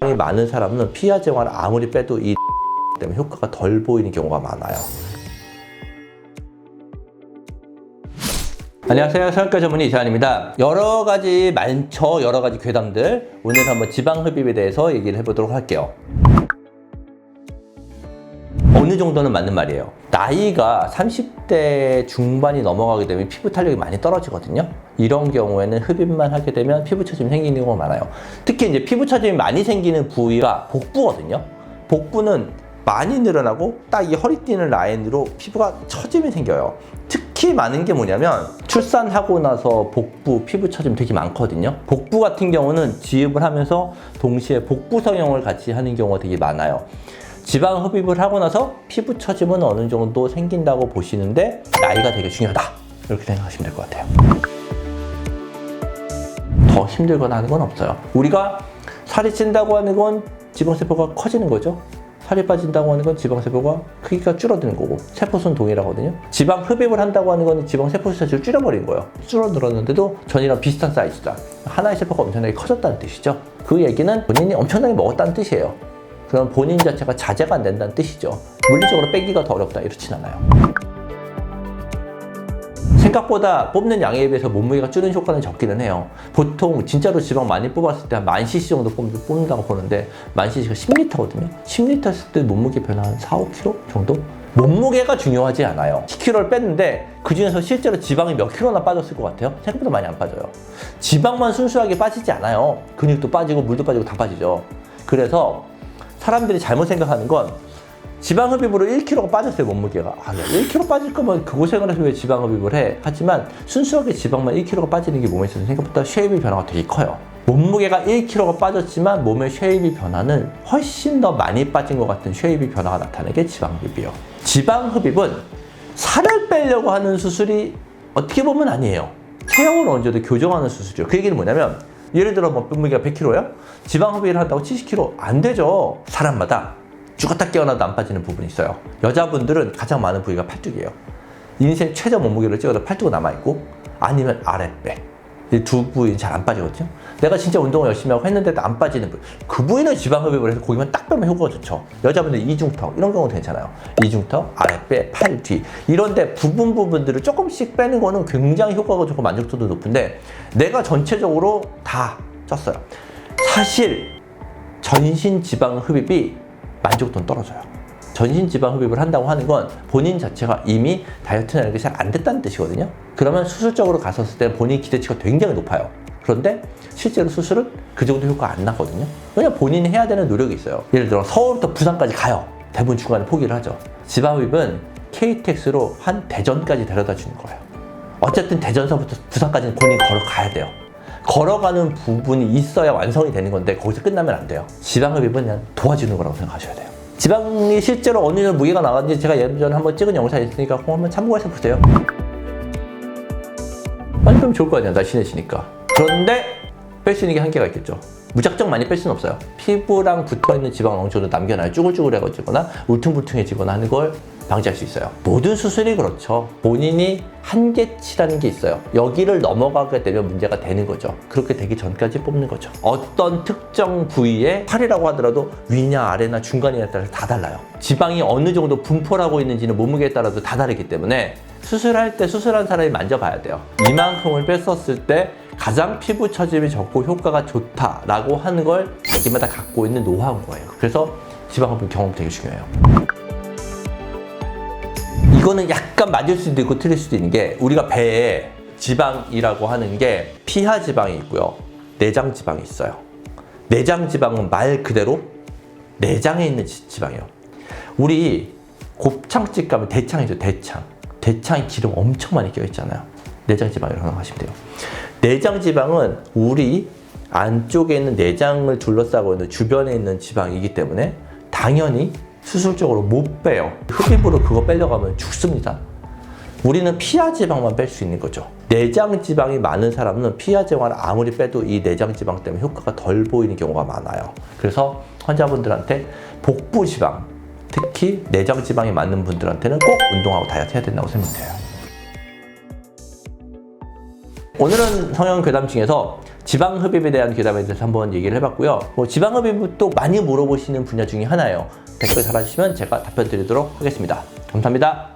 이 많은 사람은 피하 제형을 아무리 빼도 이 때문에 효과가 덜 보이는 경우가 많아요. 안녕하세요. 성형외과 전문의 이상한입니다. 여러 가지 많죠. 여러 가지 괴담들. 오늘 한번 지방 흡입에 대해서 얘기를 해보도록 할게요. 어느 정도는 맞는 말이에요. 나이가 30대 중반이 넘어가게 되면 피부 탄력이 많이 떨어지거든요. 이런 경우에는 흡입만 하게 되면 피부 처짐이 생기는 경우가 많아요. 특히 이제 피부 처짐이 많이 생기는 부위가 복부거든요. 복부는 많이 늘어나고 딱 이 허리 띠는 라인으로 피부가 처짐이 생겨요. 특히 많은 게 뭐냐면 출산하고 나서 복부 피부 처짐이 되게 많거든요. 복부 같은 경우는 지읍을 하면서 동시에 복부 성형을 같이 하는 경우가 되게 많아요. 지방 흡입을 하고 나서 피부 처짐은 어느 정도 생긴다고 보시는데 나이가 되게 중요하다 이렇게 생각하시면 될 것 같아요. 더 힘들거나 하는 건 없어요. 우리가 살이 찐다고 하는 건 지방세포가 커지는 거죠. 살이 빠진다고 하는 건 지방세포가 크기가 줄어드는 거고, 세포수는 동일하거든요. 지방 흡입을 한다고 하는 건 지방세포 자체를 줄여버린 거예요. 줄어들었는데도 전이랑 비슷한 사이즈다. 하나의 세포가 엄청나게 커졌다는 뜻이죠. 그 얘기는 본인이 엄청나게 먹었다는 뜻이에요. 그럼 본인 자체가 자제가 안 된다는 뜻이죠. 물리적으로 빼기가 더 어렵다 이렇진 않아요. 생각보다 뽑는 양에 비해서 몸무게가 줄는 효과는 적기는 해요. 보통 진짜로 지방 많이 뽑았을 때 한 10,000cc 정도 뽑는다고 보는데 10,000cc가 10L거든요. 10L 했을 때 몸무게 변화 한 4, 5kg 정도? 몸무게가 중요하지 않아요. 10kg를 뺐는데 그 중에서 실제로 지방이 몇 킬로나 빠졌을 것 같아요? 생각보다 많이 안 빠져요. 지방만 순수하게 빠지지 않아요. 근육도 빠지고 물도 빠지고 다 빠지죠. 그래서 사람들이 잘못 생각하는 건 지방 흡입으로 1kg가 빠졌어요, 몸무게가. 1kg 빠질 거면 그 고생을 해서 왜 지방 흡입을 해? 하지만 순수하게 지방만 1kg가 빠지는 게 몸에 있어서 생각보다 쉐입의 변화가 되게 커요. 몸무게가 1kg가 빠졌지만 몸의 쉐입의 변화는 훨씬 더 많이 빠진 것 같은 쉐입의 변화가 나타나는 게 지방 흡입이에요. 지방 흡입은 살을 빼려고 하는 수술이 어떻게 보면 아니에요. 체형을 어느 정도 교정하는 수술이죠. 그 얘기는 뭐냐면 예를 들어 몸무게가 100kg야? 지방 흡입을 한다고 70kg? 안 되죠. 사람마다 죽었다 깨어나도 안 빠지는 부분이 있어요. 여자분들은 가장 많은 부위가 팔뚝이에요. 인생 최저 몸무게를 찍어도 팔뚝은 남아있고 아니면 아랫배. 이 두 부위는 잘 안 빠지거든요. 내가 진짜 운동을 열심히 하고 했는데도 안 빠지는 부위. 그 부위는 지방 흡입을 해서 고기만 딱 빼면 효과가 좋죠. 여자분들 이중턱 이런 경우는 괜찮아요. 이중턱, 아랫배, 팔 뒤 이런데 부분들을 조금씩 빼는 거는 굉장히 효과가 좋고 만족도도 높은데 내가 전체적으로 다 쪘어요. 사실 전신 지방 흡입이 만족도는 떨어져요. 전신 지방 흡입을 한다고 하는 건 본인 자체가 이미 다이어트나 이런 게 잘 안 됐다는 뜻이거든요. 그러면 수술적으로 갔었을 때 본인 기대치가 굉장히 높아요. 그런데 실제로 수술은 그 정도 효과가 안 나거든요. 왜냐면 본인이 해야 되는 노력이 있어요. 예를 들어 서울부터 부산까지 가요. 대부분 중간에 포기를 하죠. 지방 흡입은 KTX로 한 대전까지 데려다 주는 거예요. 어쨌든 대전서부터 부산까지는 본인이 걸어가야 돼요. 걸어가는 부분이 있어야 완성이 되는 건데 거기서 끝나면 안 돼요. 지방 흡입은 그냥 도와주는 거라고 생각하셔야 돼요. 지방이 실제로 어느 정도 무게가 나갔는지 제가 예전에 한번 찍은 영상이 있으니까 그거 한번 참고해서 보세요. 많이 빼면 좋을 거 아니야, 날씬해지니까. 그런데 뺄 수 있는 게 한계가 있겠죠. 무작정 많이 뺄 수는 없어요. 피부랑 붙어있는 지방을 어느 정도 남겨놔야 쭈글쭈글해지거나 울퉁불퉁해지거나 하는 걸 방지할 수 있어요. 모든 수술이 그렇죠. 본인이 한계치라는 게 있어요. 여기를 넘어가게 되면 문제가 되는 거죠. 그렇게 되기 전까지 뽑는 거죠. 어떤 특정 부위에 팔이라고 하더라도 위냐 아래나 중간이냐에 따라서 다 달라요. 지방이 어느 정도 분포를 하고 있는지는 몸무게에 따라서 다 다르기 때문에 수술할 때 수술한 사람이 만져봐야 돼요. 이만큼을 뺐었을 때 가장 피부 처짐이 적고 효과가 좋다라고 하는 걸 자기마다 갖고 있는 노하우인 거예요. 그래서 지방 흡입 경험 되게 중요해요. 이거는 약간 맞을 수도 있고 틀릴 수도 있는 게 우리가 배에 지방이라고 하는 게 피하 지방이 있고요. 내장 지방이 있어요. 내장 지방은 말 그대로 내장에 있는 지방이에요. 우리 곱창집 가면 대창이죠. 대창에 기름 엄청 많이 껴있잖아요. 내장 지방이라고 생각하시면 돼요. 내장 지방은 우리 안쪽에 있는 내장을 둘러싸고 있는 주변에 있는 지방이기 때문에 당연히 수술적으로 못 빼요. 흡입으로 그거 빼려고 하면 죽습니다. 우리는 피하 지방만 뺄 수 있는 거죠. 내장 지방이 많은 사람은 피하 지방을 아무리 빼도 이 내장 지방 때문에 효과가 덜 보이는 경우가 많아요. 그래서 환자분들한테 복부 지방, 특히 내장 지방이 많은 분들한테는 꼭 운동하고 다이어트 해야 된다고 생각해요. 오늘은 성형 괴담 중에서 지방 흡입에 대한 괴담에 대해서 한번 얘기를 해봤고요. 지방 흡입은 또 많이 물어보시는 분야 중에 하나예요. 댓글 달아주시면 제가 답변 드리도록 하겠습니다. 감사합니다.